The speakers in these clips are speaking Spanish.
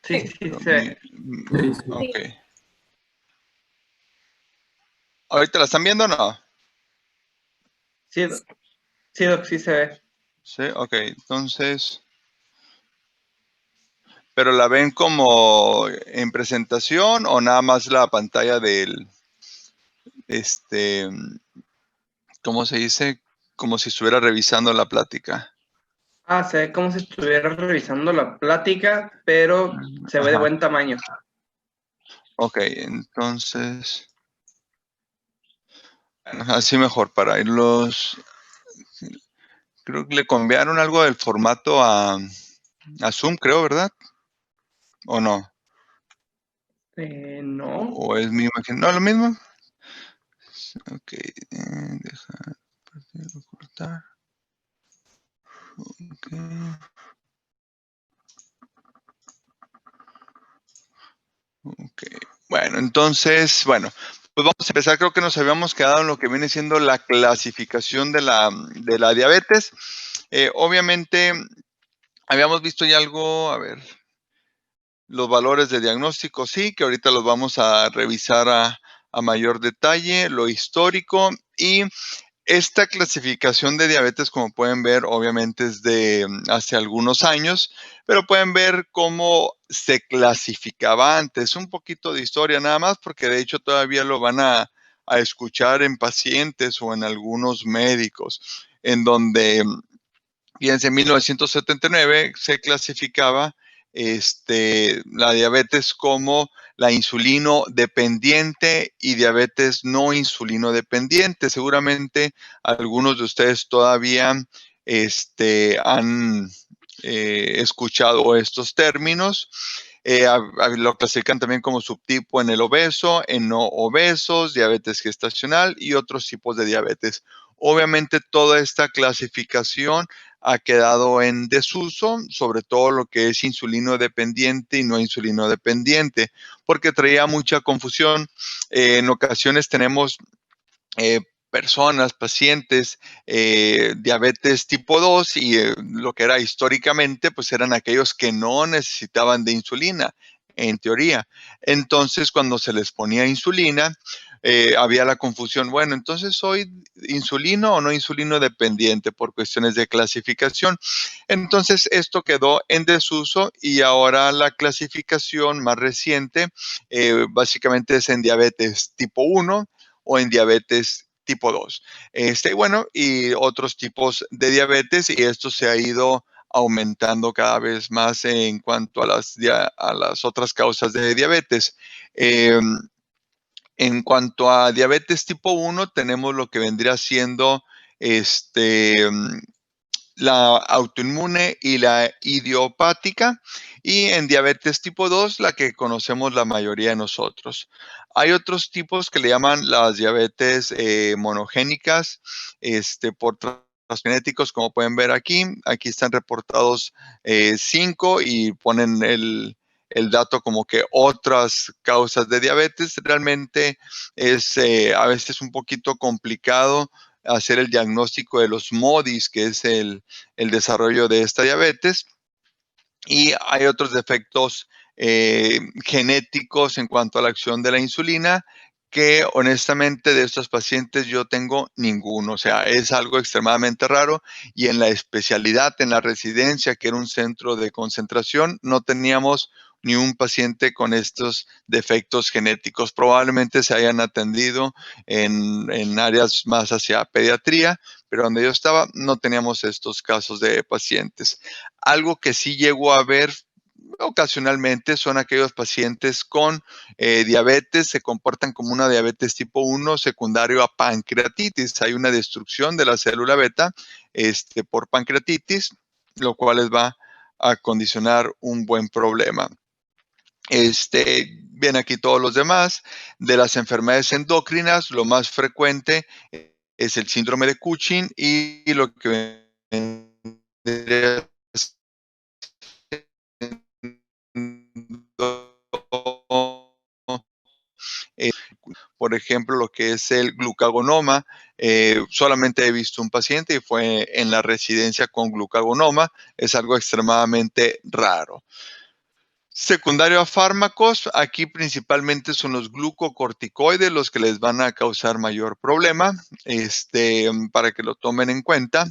Sí, sí, se Ok. Sí. ¿Ahorita la están viendo o no? sí, sí, Doc, sí se ve. Sí, ok. Entonces, ¿pero la ven como en presentación o nada más la pantalla del, ¿cómo se dice? Como si estuviera revisando la plática. Se ve como si estuviera revisando la plática, pero se ve de Ajá. buen tamaño. Ok, entonces, bueno, así mejor para irlos. Creo que le cambiaron algo del formato a Zoom, creo, ¿verdad? ¿O no? No. ¿O es mi imagen? No, lo mismo. Ok, deja cortar. Ok. Ok. Bueno, entonces, bueno, pues vamos a empezar. Creo que nos habíamos quedado en lo que viene siendo la clasificación de la diabetes. Obviamente, habíamos visto ya algo, a ver, los valores de diagnóstico, sí, que ahorita los vamos a revisar a mayor detalle, lo histórico y esta clasificación de diabetes, como pueden ver, obviamente es de hace algunos años, pero pueden ver cómo se clasificaba antes. Un poquito de historia nada más, porque de hecho todavía lo van a escuchar en pacientes o en algunos médicos, en donde, fíjense, en 1979 se clasificaba la diabetes como la insulino dependiente y diabetes no insulino dependiente. Seguramente algunos de ustedes todavía han escuchado estos términos. Lo clasifican también como subtipo en el obeso, en no obesos, diabetes gestacional y otros tipos de diabetes. Obviamente toda esta clasificación ha quedado en desuso, sobre todo lo que es insulino dependiente y no insulino dependiente, porque traía mucha confusión. En ocasiones tenemos personas, pacientes, diabetes tipo 2 y lo que era históricamente, pues eran aquellos que no necesitaban de insulina, en teoría. Entonces, cuando se les ponía insulina, había la confusión, bueno, entonces soy insulino o no insulino dependiente por cuestiones de clasificación. Entonces, esto quedó en desuso y ahora la clasificación más reciente básicamente es en diabetes tipo 1 o en diabetes tipo 2. Bueno, y otros tipos de diabetes, y esto se ha ido aumentando cada vez más en cuanto a las otras causas de diabetes. Eh, en cuanto a diabetes tipo 1, tenemos lo que vendría siendo la autoinmune y la idiopática, y en diabetes tipo 2, la que conocemos la mayoría de nosotros. Hay otros tipos que le llaman las diabetes monogénicas, por transgenéticos, como pueden ver aquí. Aquí están reportados 5 y ponen el dato como que otras causas de diabetes. Realmente es a veces un poquito complicado hacer el diagnóstico de los MODIs, que es el desarrollo de esta diabetes. Y hay otros defectos genéticos en cuanto a la acción de la insulina, que honestamente de estos pacientes yo tengo ninguno. O sea, es algo extremadamente raro, y en la especialidad, en la residencia, que era un centro de concentración, no teníamos ni un paciente con estos defectos genéticos. Probablemente se hayan atendido en áreas más hacia pediatría, pero donde yo estaba no teníamos estos casos de pacientes. Algo que sí llegó a ver ocasionalmente son aquellos pacientes con diabetes, se comportan como una diabetes tipo 1 secundario a pancreatitis. Hay una destrucción de la célula beta por pancreatitis, lo cual les va a condicionar un buen problema. Bien, aquí todos los demás. De las enfermedades endocrinas, lo más frecuente es el síndrome de Cushing, y lo que vendría eh, por ejemplo, lo que es el glucagonoma. Solamente he visto un paciente y fue en la residencia con glucagonoma. Es algo extremadamente raro. Secundario a fármacos, aquí principalmente son los glucocorticoides los que les van a causar mayor problema, para que lo tomen en cuenta.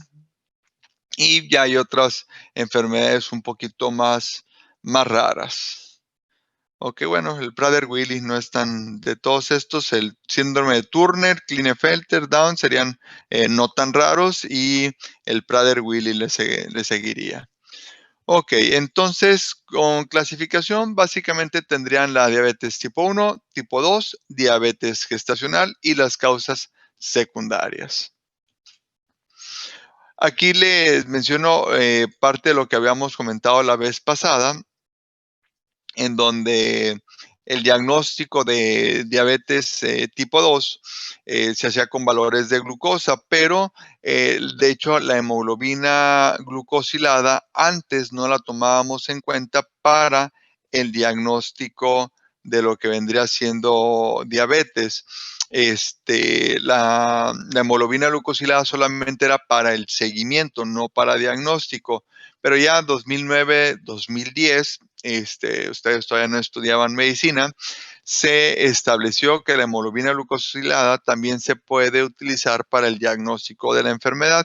Y ya hay otras enfermedades un poquito más raras. Ok, bueno, el Prader-Willi no es tan de todos estos. El síndrome de Turner, Klinefelter, Down serían no tan raros y el Prader-Willi le seguiría. Ok, entonces con clasificación básicamente tendrían la diabetes tipo 1, tipo 2, diabetes gestacional y las causas secundarias. Aquí les menciono parte de lo que habíamos comentado la vez pasada, en donde el diagnóstico de diabetes tipo 2 se hacía con valores de glucosa, pero de hecho la hemoglobina glucosilada antes no la tomábamos en cuenta para el diagnóstico de lo que vendría siendo diabetes. La hemoglobina glucosilada solamente era para el seguimiento, no para diagnóstico, pero ya 2009, 2010, ustedes todavía no estudiaban medicina, se estableció que la hemoglobina glucosilada también se puede utilizar para el diagnóstico de la enfermedad.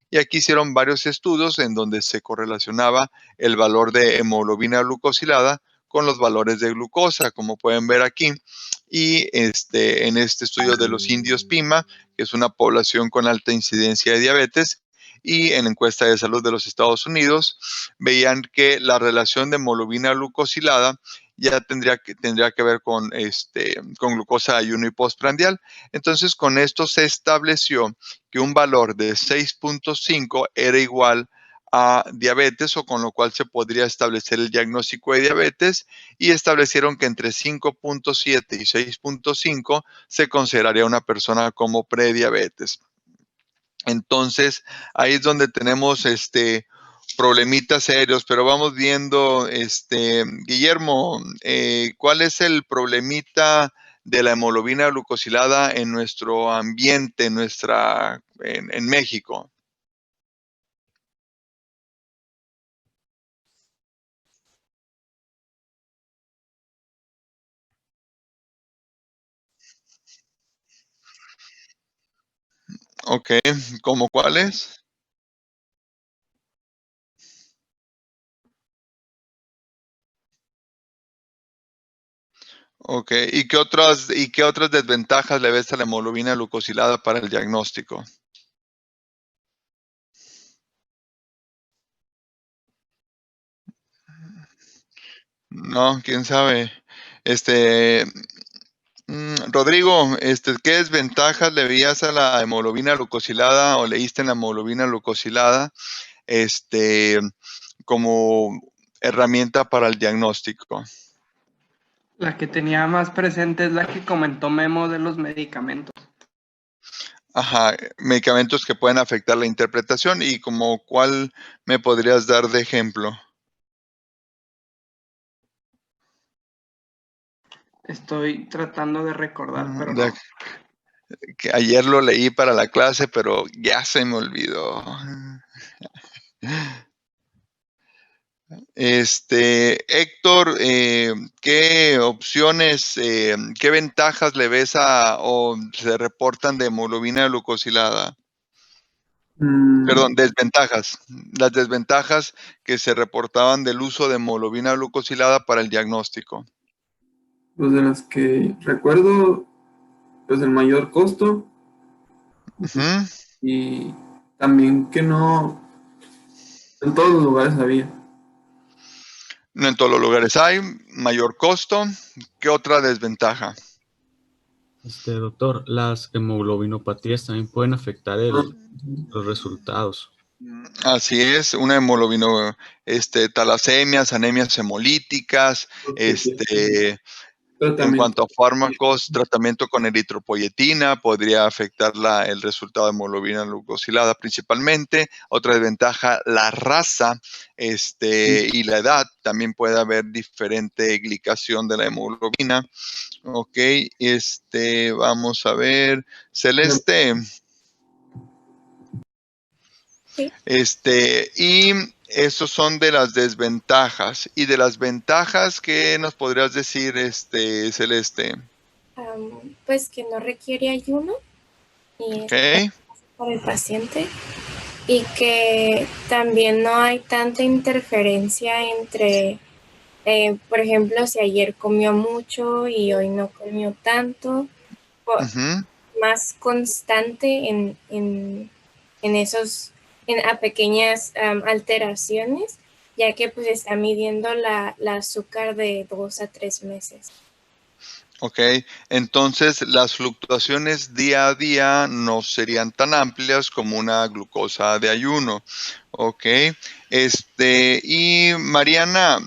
Y aquí hicieron varios estudios en donde se correlacionaba el valor de hemoglobina glucosilada con los valores de glucosa, como pueden ver aquí. Y en este estudio de los indios Pima, que es una población con alta incidencia de diabetes, y en la encuesta de salud de los Estados Unidos, veían que la relación de hemoglobina glucosilada ya tendría que ver con glucosa ayuno y postprandial. Entonces, con esto se estableció que un valor de 6.5 era igual a diabetes, o con lo cual se podría establecer el diagnóstico de diabetes, y establecieron que entre 5.7 y 6.5 se consideraría una persona como prediabetes. Entonces, ahí es donde tenemos problemitas serios, pero vamos viendo, Guillermo, ¿cuál es el problemita de la hemoglobina glucosilada en nuestro ambiente, en México? Ok, ¿cómo cuáles? Ok, ¿y qué otras desventajas le ves a la hemoglobina glucosilada para el diagnóstico? No, quién sabe. Este, Rodrigo, ¿qué desventajas le veías a la hemoglobina glucosilada o leíste en la hemoglobina glucosilada, este, como herramienta para el diagnóstico? La que tenía más presente es la que comentó Memo de los medicamentos. Ajá, medicamentos que pueden afectar la interpretación, y como cuál me podrías dar de ejemplo. Estoy tratando de recordar, pero no. Que ayer lo leí para la clase, pero ya se me olvidó. Héctor, ¿qué opciones, qué ventajas le ves o se reportan de hemoglobina glucosilada? Perdón, desventajas. Las desventajas que se reportaban del uso de hemoglobina glucosilada para el diagnóstico. Pues de las que recuerdo, pues el mayor costo Ujú. y también que no en todos los lugares había. No en todos los lugares hay, mayor costo. ¿Qué otra desventaja? Doctor, las hemoglobinopatías también pueden afectar los resultados. Así es, una hemoglobino, talasemias, anemias hemolíticas, en Tratamiento. cuanto a fármacos, tratamiento con eritropoyetina podría afectar el resultado de hemoglobina glucosilada principalmente. Otra desventaja, la raza, y la edad. También puede haber diferente glicación de la hemoglobina. Ok, vamos a ver, Celeste. Sí. Y Esos son de las desventajas. Y de las ventajas, ¿qué nos podrías decir, Celeste? Pues que no requiere ayuno y Ok. es para el paciente, y que también no hay tanta interferencia entre, por ejemplo, si ayer comió mucho y hoy no comió tanto, Ujú. más constante a pequeñas alteraciones, ya que pues está midiendo la azúcar de 2 a 3 meses. Ok, entonces las fluctuaciones día a día no serían tan amplias como una glucosa de ayuno. Ok, y Mariana,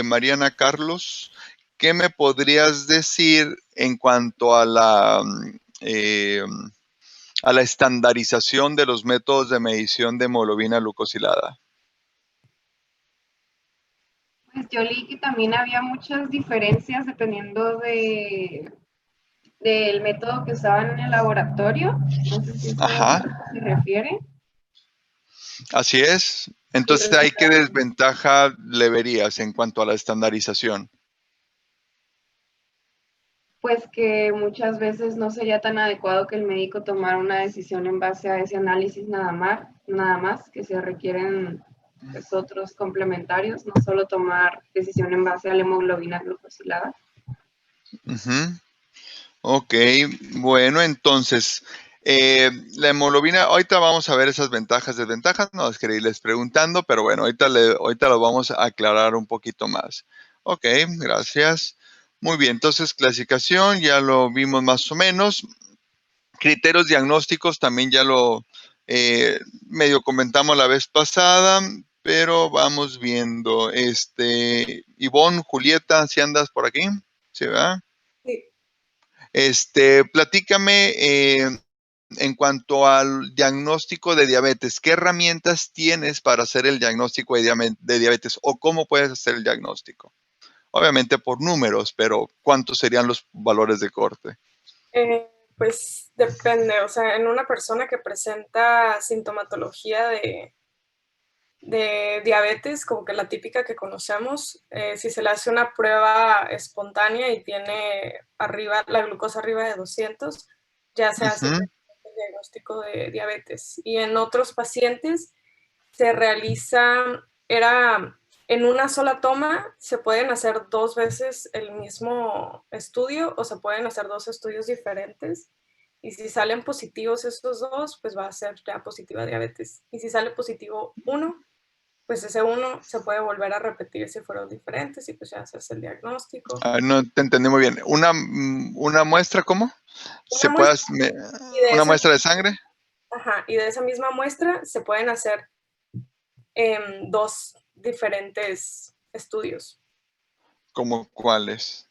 Mariana Carlos, ¿qué me podrías decir en cuanto a a la estandarización de los métodos de medición de hemoglobina glucosilada? Pues yo leí que también había muchas diferencias dependiendo del método que usaban en el laboratorio. No sé si eso es a Ajá, lo que se refiere. así es. Y Entonces, ¿hay qué desventaja le verías en cuanto a la estandarización? pues que muchas veces no sería tan adecuado que el médico tomara una decisión en base a ese análisis nada más, que se requieren pues, otros complementarios, no solo tomar decisión en base a la hemoglobina glucosilada. Ujú. Ok, bueno, entonces, la hemoglobina, ahorita vamos a ver esas ventajas, desventajas, no es que irles preguntando, pero bueno, ahorita lo vamos a aclarar un poquito más. Ok, gracias. Muy bien, entonces clasificación, ya lo vimos más o menos. Criterios diagnósticos también ya lo medio comentamos la vez pasada, pero vamos viendo. Ivonne, Julieta, ¿si andas por aquí? ¿Sí, verdad? Sí. Platícame en cuanto al diagnóstico de diabetes, ¿qué herramientas tienes para hacer el diagnóstico de diabetes o cómo puedes hacer el diagnóstico? Obviamente por números, pero ¿cuántos serían los valores de corte? Pues depende, o sea, en una persona que presenta sintomatología de diabetes, como que la típica que conocemos, si se le hace una prueba espontánea y tiene la glucosa arriba de 200, ya se hace Ujú. el diagnóstico de diabetes. Y en otros pacientes se realiza, en una sola toma, se pueden hacer 2 veces el mismo estudio o se pueden hacer 2 estudios diferentes. Y si salen positivos estos 2, pues va a ser ya positiva diabetes. Y si sale positivo uno, pues ese uno se puede volver a repetir si fueron diferentes y pues ya se hace el diagnóstico. No te entendí muy bien. ¿Una muestra cómo? Una muestra, y de ¿Una esa, muestra de sangre? y de esa misma muestra se pueden hacer 2 diferentes estudios. ¿Cómo cuáles?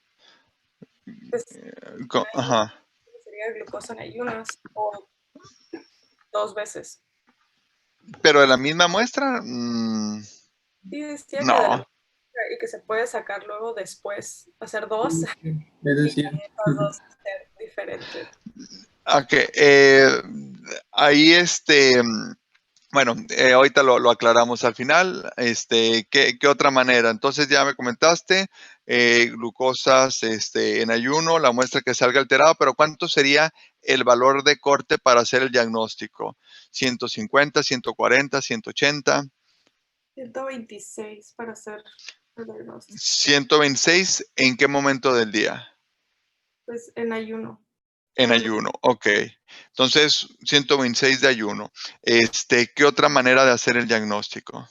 Pues Ajá. sería glucosa en ayunas o 2 veces. ¿Pero de la misma muestra? Sí, decía que de la No. muestra y que se puede sacar luego después, hacer 2 Es y decir, esas 2 ser diferentes. Ok. Ahí bueno, ahorita lo aclaramos al final. ¿Qué otra manera? Entonces ya me comentaste, glucosas en ayuno, la muestra que salga alterada, pero ¿cuánto sería el valor de corte para hacer el diagnóstico? ¿150, 140, 180? 126 para hacer el diagnóstico. 126, ¿en qué momento del día? Pues en ayuno. En ayuno, ok. Entonces, 126 de ayuno. ¿Qué otra manera de hacer el diagnóstico?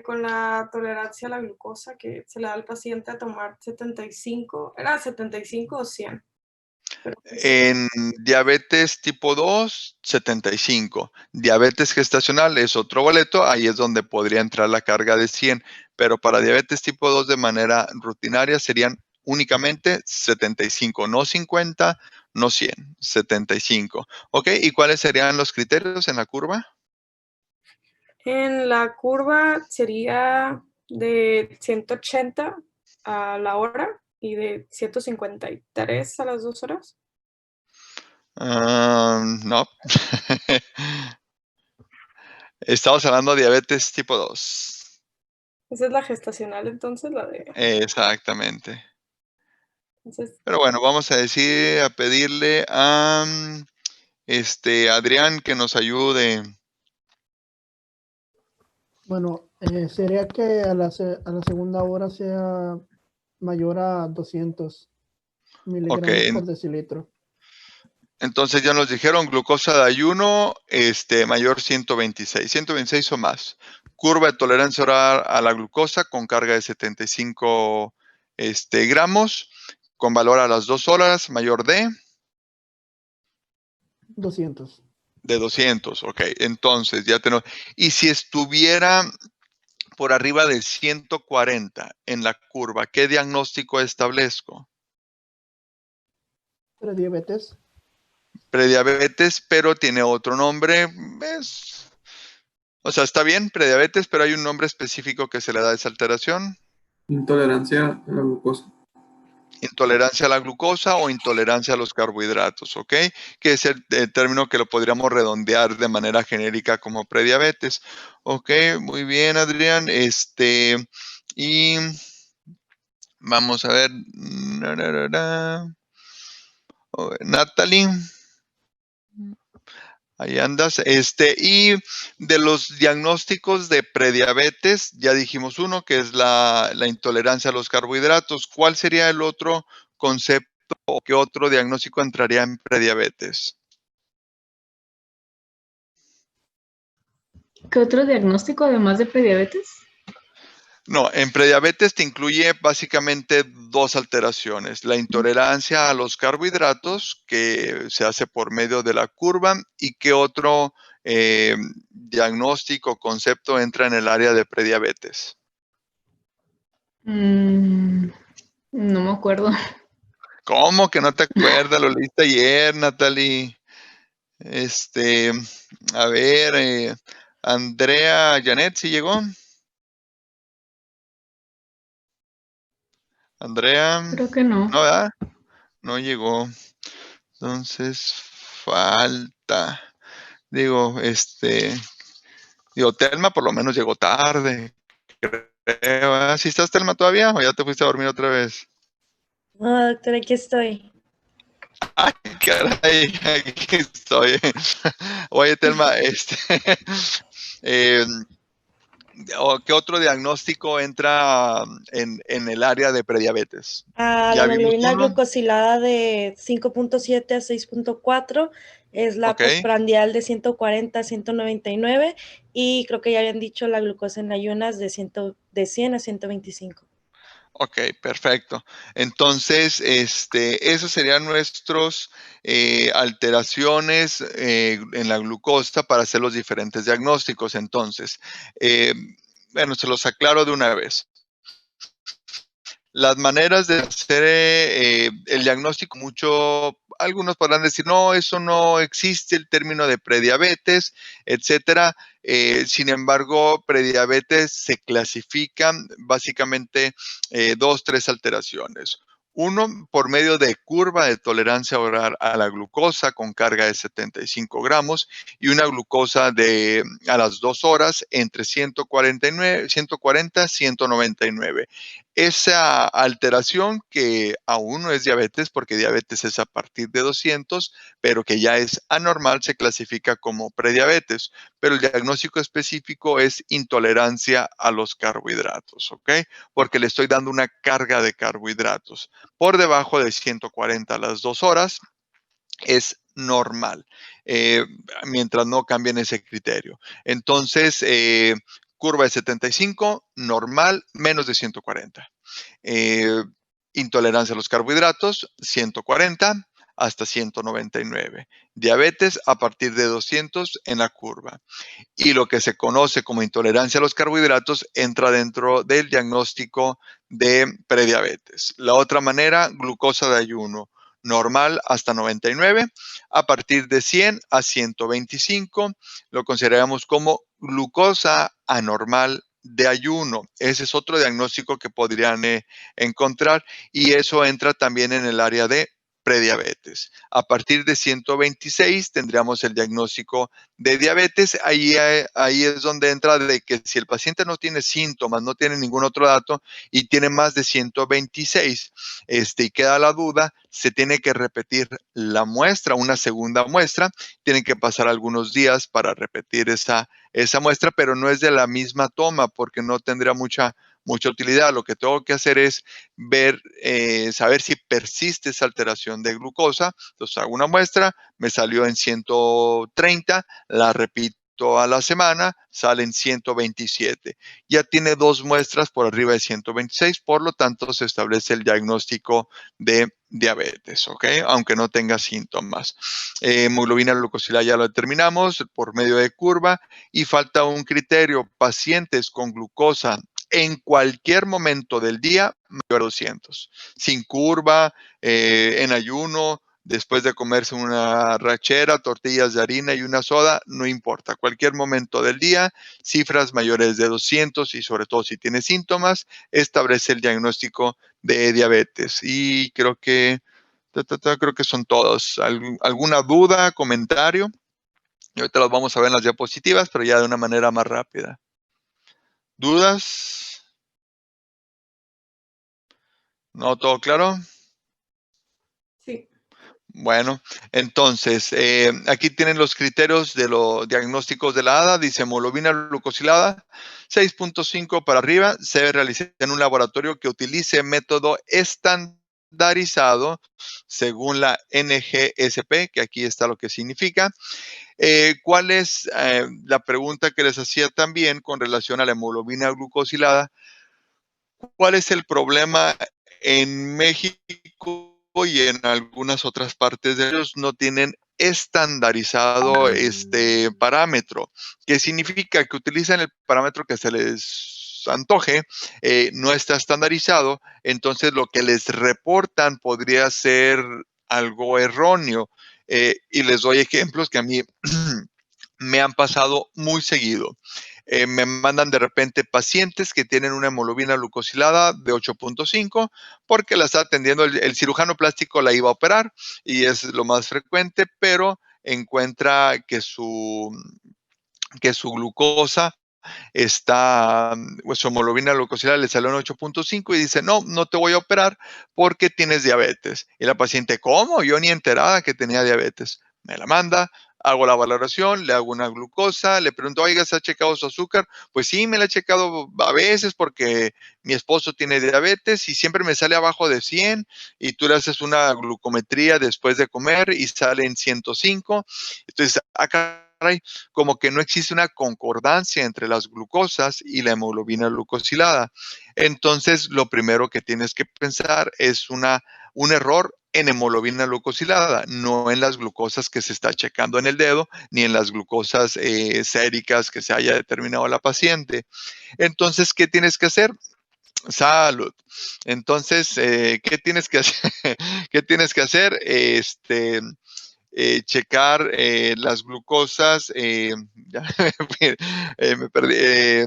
Con la tolerancia a la glucosa que se le da al paciente a tomar 75, ¿era 75 o 100? Pero pues, En diabetes tipo 2, 75. Diabetes gestacional es otro boleto, ahí es donde podría entrar la carga de 100, pero para diabetes tipo 2 de manera rutinaria serían únicamente 75, no 50, no 100, 75. ¿Ok? ¿Y cuáles serían los criterios en la curva? en la curva sería de 180 a la hora y de 153 a las 2 horas. No. Estamos hablando de diabetes tipo 2. Esa es la gestacional, entonces, la de... Exactamente. Entonces, Pero bueno, vamos a pedirle a Adrián que nos ayude. Bueno, sería que a la segunda hora sea mayor a 200 miligramos por decilitro. Entonces ya nos dijeron glucosa de ayuno, mayor 126, 126 o más. Curva de tolerancia oral a la glucosa con carga de 75 gramos, con valor a las 2 horas, mayor de 200. de 200, ok. Entonces ya tenemos. Y si estuviera por arriba de 140 en la curva, ¿qué diagnóstico establezco? Prediabetes. Prediabetes, pero tiene otro nombre. O sea, está bien, prediabetes, pero hay un nombre específico que se le da a esa alteración. Intolerancia a la glucosa. Intolerancia a la glucosa o intolerancia a los carbohidratos, ¿ok? Que es el término que lo podríamos redondear de manera genérica como prediabetes. Ok, muy bien, Adrián. Y vamos a ver. Natalie. Ahí andas. Y de los diagnósticos de prediabetes, ya dijimos uno, que es la intolerancia a los carbohidratos. ¿Cuál sería el otro concepto o qué otro diagnóstico entraría en prediabetes? ¿Qué otro diagnóstico además de prediabetes? No, en prediabetes te incluye básicamente dos alteraciones. La intolerancia a los carbohidratos, que se hace por medio de la curva, y qué otro diagnóstico o concepto entra en el área de prediabetes. No me acuerdo. ¿Cómo que no te acuerdas? Lo leíste ayer, Natalie. A ver, Andrea Janet, ¿sí llegó? Andrea. Creo que no. No, ¿verdad? No llegó. Entonces, falta. Digo, Telma por lo menos llegó tarde. Creo. ¿Sí estás, Telma, todavía? ¿O ya te fuiste a dormir otra vez? No, doctor, aquí estoy. Ay, caray, aquí estoy. Oye, Telma, ¿qué otro diagnóstico entra en el área de prediabetes? La ¿Ya vimos hemoglobina uno? glucosilada de 5.7 a 6.4 es la Ok. postprandial de 140 a 199 y creo que ya habían dicho la glucosa en ayunas de 100 a 125. Ok, perfecto. Entonces, esos serían nuestros alteraciones en la glucosa para hacer los diferentes diagnósticos. Entonces, bueno, se los aclaro de una vez. Las maneras de hacer el diagnóstico, algunos podrán decir, no, eso no existe, el término de prediabetes, etcétera. Sin embargo, prediabetes se clasifican básicamente 3 alteraciones. Uno, por medio de curva de tolerancia oral a la glucosa con carga de 75 gramos y una glucosa a las 2 horas entre 140 y 199. Esa alteración que aún no es diabetes, porque diabetes es a partir de 200, pero que ya es anormal, se clasifica como prediabetes. Pero el diagnóstico específico es intolerancia a los carbohidratos, ¿ok? Porque le estoy dando una carga de carbohidratos. Por debajo de 140 a las 2 horas es normal, mientras no cambien ese criterio. Entonces, curva de 75, normal, menos de 140. Intolerancia a los carbohidratos, 140 hasta 199. Diabetes a partir de 200 en la curva. Y lo que se conoce como intolerancia a los carbohidratos entra dentro del diagnóstico de prediabetes. La otra manera, glucosa de ayuno. Normal hasta 99, a partir de 100 a 125 lo consideramos como glucosa anormal de ayuno. Ese es otro diagnóstico que podrían encontrar y eso entra también en el área de prediabetes. A partir de 126 tendríamos el diagnóstico de diabetes. Ahí es donde entra de que si el paciente no tiene síntomas, no tiene ningún otro dato y tiene más de 126 y queda la duda, se tiene que repetir la muestra, una segunda muestra. Tienen que pasar algunos días para repetir esa muestra, pero no es de la misma toma porque no tendría mucha utilidad. Lo que tengo que hacer es saber si persiste esa alteración de glucosa. Entonces hago una muestra, me salió en 130, la repito a la semana, sale en 127. Ya tiene 2 muestras por arriba de 126, por lo tanto se establece el diagnóstico de diabetes, ¿ok? Aunque no tenga síntomas. Hemoglobina glucosilada ya lo determinamos por medio de curva y falta un criterio: pacientes con glucosa en cualquier momento del día mayor a 200, sin curva, en ayuno, después de comerse una rachera, tortillas de harina y una soda, no importa. Cualquier momento del día, cifras mayores de 200 y sobre todo si tiene síntomas, establece el diagnóstico de diabetes. Y creo que son todos. ¿Alguna duda, comentario? Y ahorita los vamos a ver en las diapositivas, pero ya de una manera más rápida. ¿Dudas? ¿No? ¿Todo claro? Sí. Bueno, entonces, aquí tienen los criterios de los diagnósticos de la ADA. Dice hemoglobina glucosilada 6.5 para arriba. Se debe realizar en un laboratorio que utilice método estandarizado según la NGSP, que aquí está lo que significa. ¿Cuál es la pregunta que les hacía también con relación a la hemoglobina glucosilada? ¿Cuál es el problema en México y en algunas otras partes de ellos? No tienen estandarizado este parámetro, que significa que utilizan el parámetro que se les antoje, no está estandarizado, entonces lo que les reportan podría ser algo erróneo. Y les doy ejemplos que a mí me han pasado muy seguido. Me mandan de repente pacientes que tienen una hemoglobina glucosilada de 8.5 porque la está atendiendo el cirujano plástico, la iba a operar y es lo más frecuente, pero encuentra que su glucosa está, su hemoglobina glucosilada le salió en 8.5 y dice, no te voy a operar porque tienes diabetes. Y la paciente, ¿cómo? Yo ni enterada que tenía diabetes. Me la manda, hago la valoración, le hago una glucosa, le pregunto, oiga, ¿se ha checado su azúcar? Pues sí, me la he checado a veces porque mi esposo tiene diabetes y siempre me sale abajo de 100 y tú le haces una glucometría después de comer y sale en 105. Entonces, acá como que no existe una concordancia entre las glucosas y la hemoglobina glucosilada. Entonces, lo primero que tienes que pensar es un error en hemoglobina glucosilada, no en las glucosas que se está checando en el dedo, ni en las glucosas séricas que se haya determinado la paciente. Entonces, ¿qué tienes que hacer? Salud. Entonces, ¿qué tienes que hacer? ¿Qué tienes que hacer? Checar las glucosas, ya me perdí,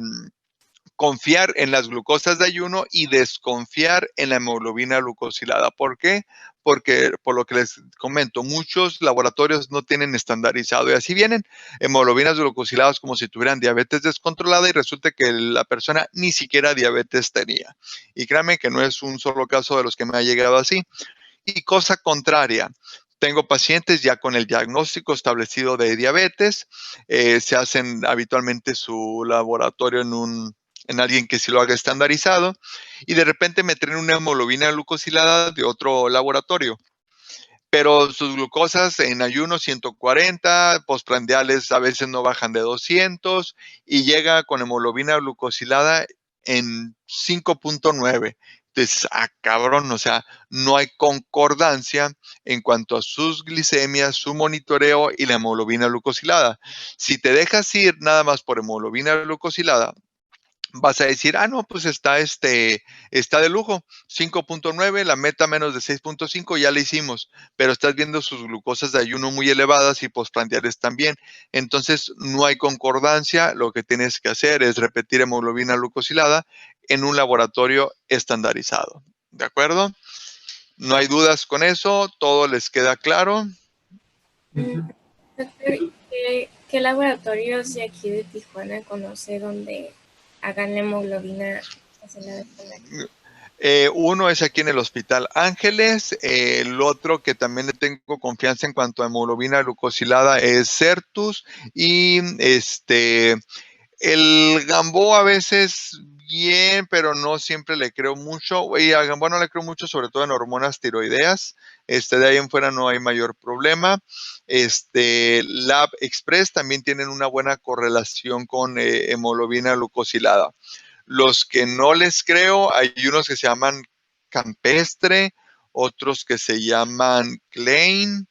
confiar en las glucosas de ayuno y desconfiar en la hemoglobina glucosilada. ¿Por qué? Porque, por lo que les comento, muchos laboratorios no tienen estandarizado y así vienen hemoglobinas glucosiladas como si tuvieran diabetes descontrolada y resulta que la persona ni siquiera diabetes tenía. Y créanme que no es un solo caso de los que me ha llegado así. Y cosa contraria, tengo pacientes ya con el diagnóstico establecido de diabetes, se hacen habitualmente su laboratorio en alguien que sí lo haga estandarizado y de repente me traen una hemoglobina glucosilada de otro laboratorio. Pero sus glucosas en ayuno 140, postprandiales a veces no bajan de 200 y llega con hemoglobina glucosilada en 5.9. Entonces, cabrón, o sea, no hay concordancia en cuanto a sus glicemias, su monitoreo y la hemoglobina glucosilada. Si te dejas ir nada más por hemoglobina glucosilada, vas a decir, no, pues está de lujo, 5.9, la meta menos de 6.5, ya la hicimos, pero estás viendo sus glucosas de ayuno muy elevadas y postprandiales también. Entonces, no hay concordancia, lo que tienes que hacer es repetir hemoglobina glucosilada en un laboratorio estandarizado. ¿De acuerdo? ¿No hay dudas con eso? ¿Todo les queda claro? Doctor, ¿qué laboratorios de aquí de Tijuana conoce donde hagan la hemoglobina glucosilada con lácteos? Uno es aquí en el Hospital Ángeles, el otro que también le tengo confianza en cuanto a hemoglobina glucosilada es Certus, y el Gamboa a veces bien, pero no siempre le creo mucho. Y a Gamboa no le creo mucho, sobre todo en hormonas tiroideas. De ahí en fuera no hay mayor problema. Lab Express también tienen una buena correlación con hemoglobina glucosilada. Los que no les creo, hay unos que se llaman Campestre, otros que se llaman Klein,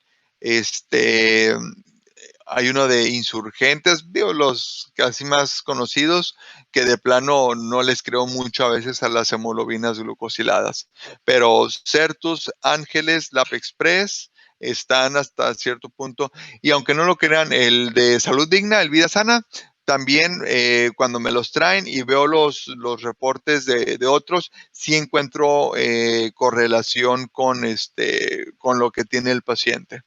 hay uno de Insurgentes, digo, los casi más conocidos, que de plano no les creo mucho a veces a las hemoglobinas glucosiladas. Pero Certus, Ángeles, Lab Express están hasta cierto punto. Y aunque no lo crean, el de Salud Digna, el Vida Sana, también cuando me los traen y veo los reportes de otros, sí encuentro correlación con lo que tiene el paciente.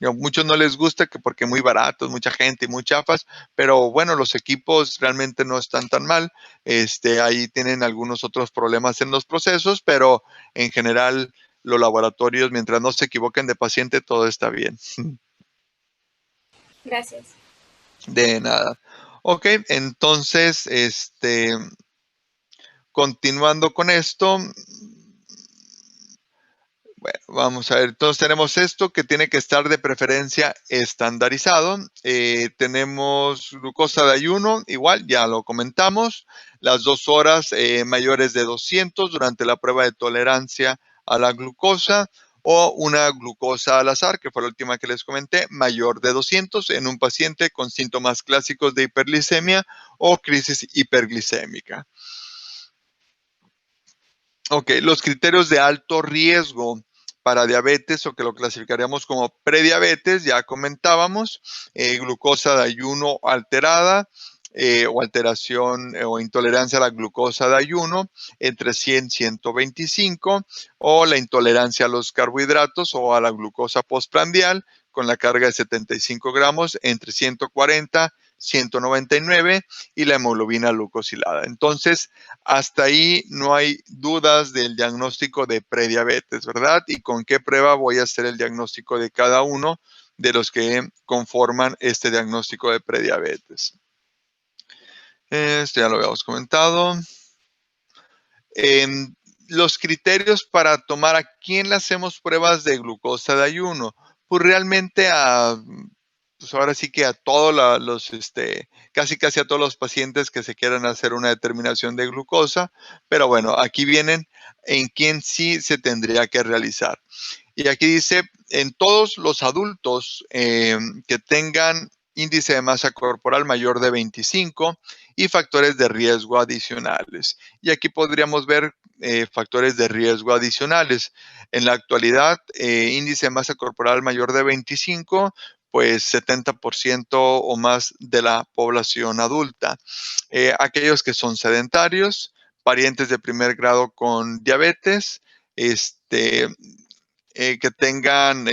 A muchos no les gusta porque muy baratos, mucha gente y muy chafas, pero bueno, los equipos realmente no están tan mal. Ahí tienen algunos otros problemas en los procesos, pero en general los laboratorios, mientras no se equivoquen de paciente, todo está bien. Gracias. De nada. Ok, entonces, continuando con esto, bueno, vamos a ver. Entonces tenemos esto que tiene que estar de preferencia estandarizado. Tenemos glucosa de ayuno, igual, ya lo comentamos. Las 2 horas mayores de 200 durante la prueba de tolerancia a la glucosa, o una glucosa al azar, que fue la última que les comenté, mayor de 200 en un paciente con síntomas clásicos de hiperglicemia o crisis hiperglicémica. Ok, los criterios de alto riesgo para diabetes, o que lo clasificaríamos como prediabetes, ya comentábamos, glucosa de ayuno alterada, o alteración o intolerancia a la glucosa de ayuno entre 100 y 125, o la intolerancia a los carbohidratos o a la glucosa postprandial con la carga de 75 gramos entre 140 199, y la hemoglobina glucosilada. Entonces, hasta ahí no hay dudas del diagnóstico de prediabetes, ¿verdad? ¿Y con qué prueba voy a hacer el diagnóstico de cada uno de los que conforman este diagnóstico de prediabetes? Ya lo habíamos comentado. Los criterios para tomar, ¿a quién le hacemos pruebas de glucosa de ayuno? Pues realmente pues ahora sí que a todos casi a todos los pacientes que se quieran hacer una determinación de glucosa, pero bueno, aquí vienen en quién sí se tendría que realizar. Y aquí dice, en todos los adultos que tengan índice de masa corporal mayor de 25 y factores de riesgo adicionales. Y aquí podríamos ver factores de riesgo adicionales. En la actualidad, índice de masa corporal mayor de 25, pues 70% o más de la población adulta. Aquellos que son sedentarios, parientes de primer grado con diabetes, que tengan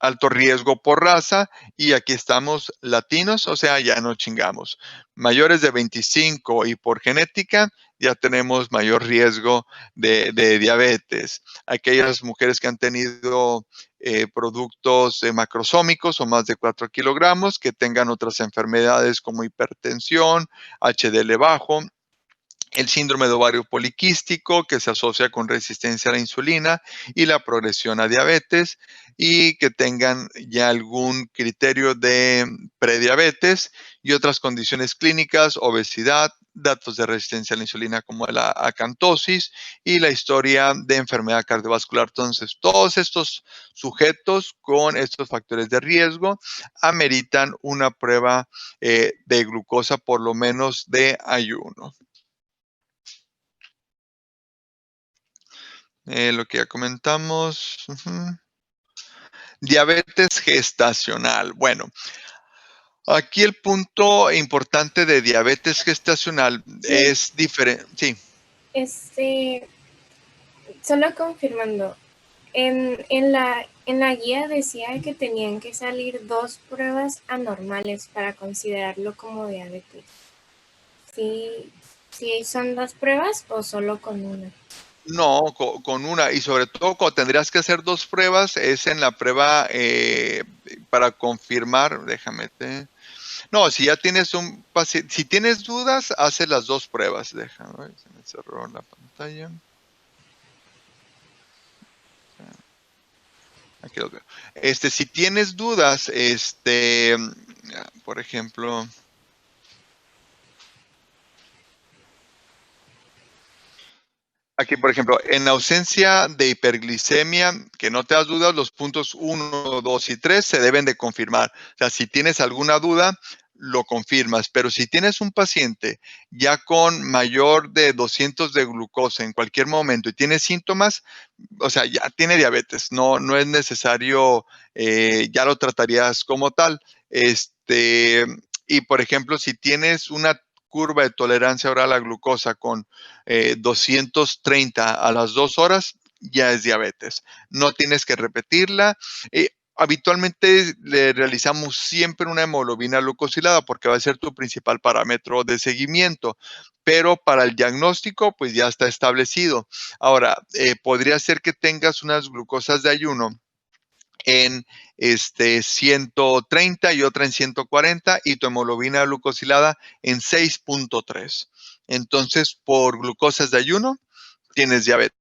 alto riesgo por raza, y aquí estamos latinos, o sea, ya no chingamos. Mayores de 25 y por genética, ya tenemos mayor riesgo de diabetes. Aquellas mujeres que han tenido productos macrosómicos o más de 4 kilogramos, que tengan otras enfermedades como hipertensión, HDL bajo, el síndrome de ovario poliquístico, que se asocia con resistencia a la insulina y la progresión a diabetes, y que tengan ya algún criterio de prediabetes, y otras condiciones clínicas, obesidad, datos de resistencia a la insulina como la acantosis y la historia de enfermedad cardiovascular. Entonces, todos estos sujetos con estos factores de riesgo ameritan una prueba de glucosa, por lo menos de ayuno. Lo que ya comentamos. Diabetes gestacional. Bueno, aquí el punto importante de diabetes gestacional es diferente. Sí. Solo confirmando, en la guía decía que tenían que salir 2 pruebas anormales para considerarlo como diabetes. ¿Sí son 2 pruebas o solo con una? No, con una, y sobre todo cuando tendrías que hacer 2 pruebas, es en la prueba para confirmar, no, si ya tienes un paciente, si tienes dudas, hace las 2 pruebas, déjame ver, se me cerró la pantalla. Aquí lo veo. Si tienes dudas, por ejemplo, aquí, por ejemplo, en ausencia de hiperglicemia, que no te das dudas, los puntos 1, 2 y 3 se deben de confirmar. O sea, si tienes alguna duda, lo confirmas. Pero si tienes un paciente ya con mayor de 200 de glucosa en cualquier momento y tiene síntomas, o sea, ya tiene diabetes. No es necesario, ya lo tratarías como tal. Y, por ejemplo, si tienes una curva de tolerancia oral a glucosa con 230 a las 2 horas, ya es diabetes. No tienes que repetirla. Habitualmente le realizamos siempre una hemoglobina glucosilada porque va a ser tu principal parámetro de seguimiento, pero para el diagnóstico pues ya está establecido. Ahora, podría ser que tengas unas glucosas de ayuno en 130 y otra en 140 y tu hemoglobina glucosilada en 6.3. Entonces, por glucosas de ayuno, tienes diabetes.